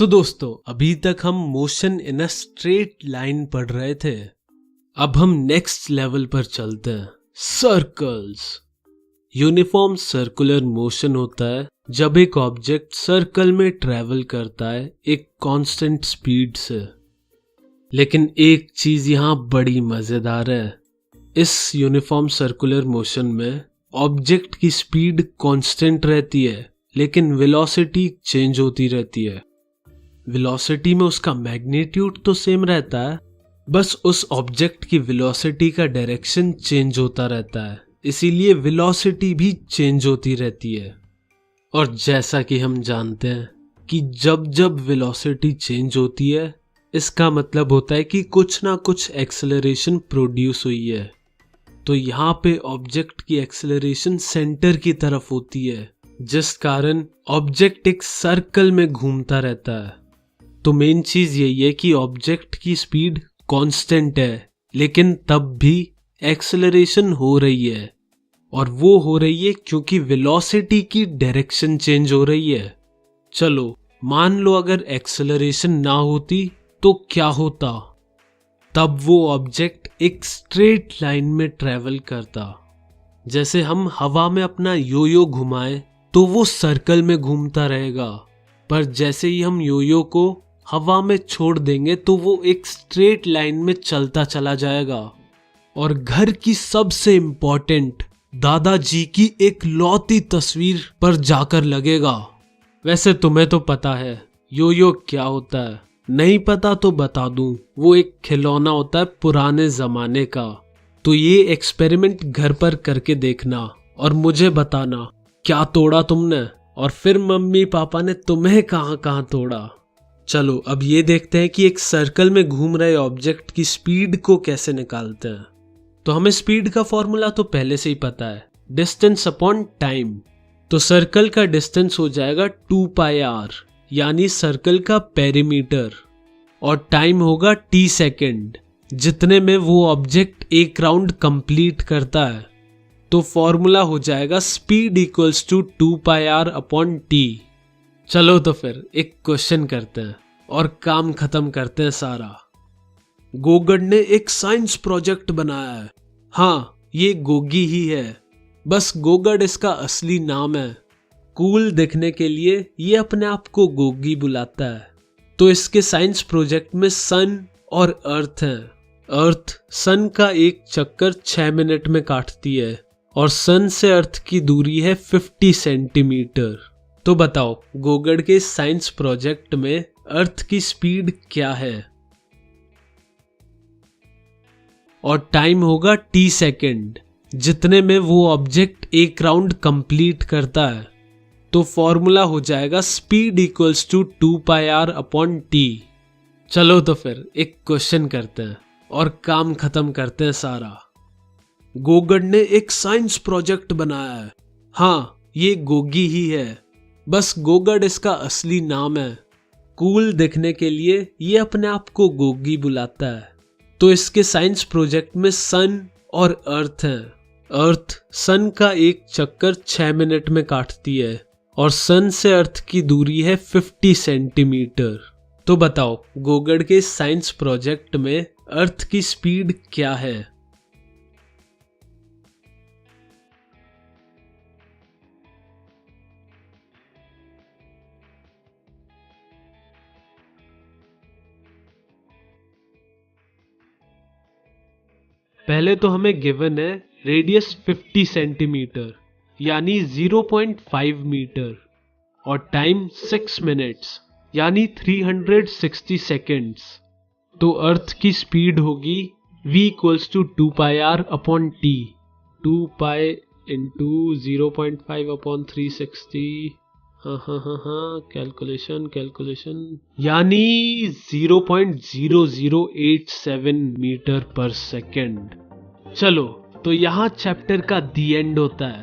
तो दोस्तों, अभी तक हम motion in a straight line पढ़ रहे थे। अब हम नेक्स्ट लेवल पर चलते हैं, सर्कल्स। यूनिफॉर्म सर्कुलर मोशन होता है जब एक ऑब्जेक्ट सर्कल में ट्रेवल करता है एक कांस्टेंट स्पीड से। लेकिन एक चीज यहाँ बड़ी मजेदार है, इस यूनिफॉर्म सर्कुलर मोशन में ऑब्जेक्ट की स्पीड कांस्टेंट रहती है लेकिन वेलोसिटी चेंज होती रहती है। वेलोसिटी में उसका मैग्नीट्यूड तो सेम रहता है, बस उस ऑब्जेक्ट की वेलोसिटी का डायरेक्शन चेंज होता रहता है, इसीलिए वेलोसिटी भी चेंज होती रहती है। और जैसा कि हम जानते हैं कि जब जब वेलोसिटी चेंज होती है, इसका मतलब होता है कि कुछ ना कुछ एक्सेलरेशन प्रोड्यूस हुई है। तो यहाँ पे ऑब्जेक्ट की एक्सेलरेशन सेंटर की तरफ होती है, जिस कारण ऑब्जेक्ट एक सर्कल में घूमता रहता है। तो मेन चीज यही है कि ऑब्जेक्ट की स्पीड कांस्टेंट है, लेकिन तब भी एक्सेलरेशन हो रही है, और वो हो रही है क्योंकि वेलोसिटी की डायरेक्शन चेंज हो रही है। चलो मान लो अगर एक्सेलरेशन ना होती तो क्या होता? तब वो ऑब्जेक्ट एक स्ट्रेट लाइन में ट्रेवल करता। जैसे हम हवा में अपना योयो घुमाएं तो वो सर्कल में घूमता रहेगा, पर जैसे ही हम योयो को हवा में छोड़ देंगे तो वो एक स्ट्रेट लाइन में चलता चला जाएगा। और घर की सबसे इंपॉर्टेंट दादाजी की एक लौती तस्वीर पर जाकर लगेगा। वैसे तुम्हें तो पता है योयो क्या होता है, नहीं पता तो बता दूं, वो एक खिलौना होता है पुराने जमाने का। तो ये एक्सपेरिमेंट घर पर करके देखना और मुझे बताना क्या तोड़ा तुमने, और फिर मम्मी पापा ने तुम्हें कहां कहां तोड़ा। चलो अब ये देखते हैं कि एक सर्कल में घूम रहे ऑब्जेक्ट की स्पीड को कैसे निकालते हैं। तो हमें स्पीड का फॉर्मूला तो पहले से ही पता है, डिस्टेंस अपॉन टाइम। तो सर्कल का डिस्टेंस हो जाएगा 2πr, यानी सर्कल का पेरीमीटर, और टाइम होगा t सेकेंड, जितने में वो ऑब्जेक्ट एक राउंड कंप्लीट करता है। तो फॉर्मूला हो जाएगा speed equals to 2πr upon t। चलो तो फिर एक क्वेश्चन करते हैं और काम खत्म करते हैं सारा। गोगड़ ने एक साइंस प्रोजेक्ट बनाया है। हाँ, ये गोगी ही है, बस गोगड़ इसका असली नाम है। कूल दिखने के लिए ये अपने आप को गोगी बुलाता है। तो इसके साइंस प्रोजेक्ट में सन और अर्थ हैं। अर्थ सन का एक चक्कर 6 मिनट में काटती है, और सन से अर्थ की दूरी है 50 सेंटीमीटर। तो बताओ गोगड़ के साइंस प्रोजेक्ट में अर्थ की स्पीड क्या है? और टाइम होगा t सेकेंड, जितने में वो ऑब्जेक्ट एक राउंड कंप्लीट करता है। तो फॉर्मूला हो जाएगा speed equals to 2πr upon t। चलो तो फिर एक क्वेश्चन करते हैं और काम खत्म करते हैं सारा। गोगड़ ने एक साइंस प्रोजेक्ट बनाया है। हाँ, ये गोगी ही है, बस गोगड़ इसका असली नाम है। कूल दिखने के लिए ये अपने आप को गोगी बुलाता है। तो इसके साइंस प्रोजेक्ट में सन और अर्थ हैं। अर्थ सन का एक चक्कर 6 मिनट में काटती है, और सन से अर्थ की दूरी है 50 सेंटीमीटर। तो बताओ गोगड़ के साइंस प्रोजेक्ट में अर्थ की स्पीड क्या है? पहले तो हमें गिवन है रेडियस 50 सेंटीमीटर यानी 0.5 मीटर, और टाइम 6 मिनट्स यानी 360 सेकेंड्स। तो अर्थ की स्पीड होगी v equals to 2πr upon t। 2π into 0.5 upon 360, हाँ कैलकुलेशन, यानी 0.0087 मीटर पर सेकेंड। चलो तो यहाँ चैप्टर का दी एंड होता है।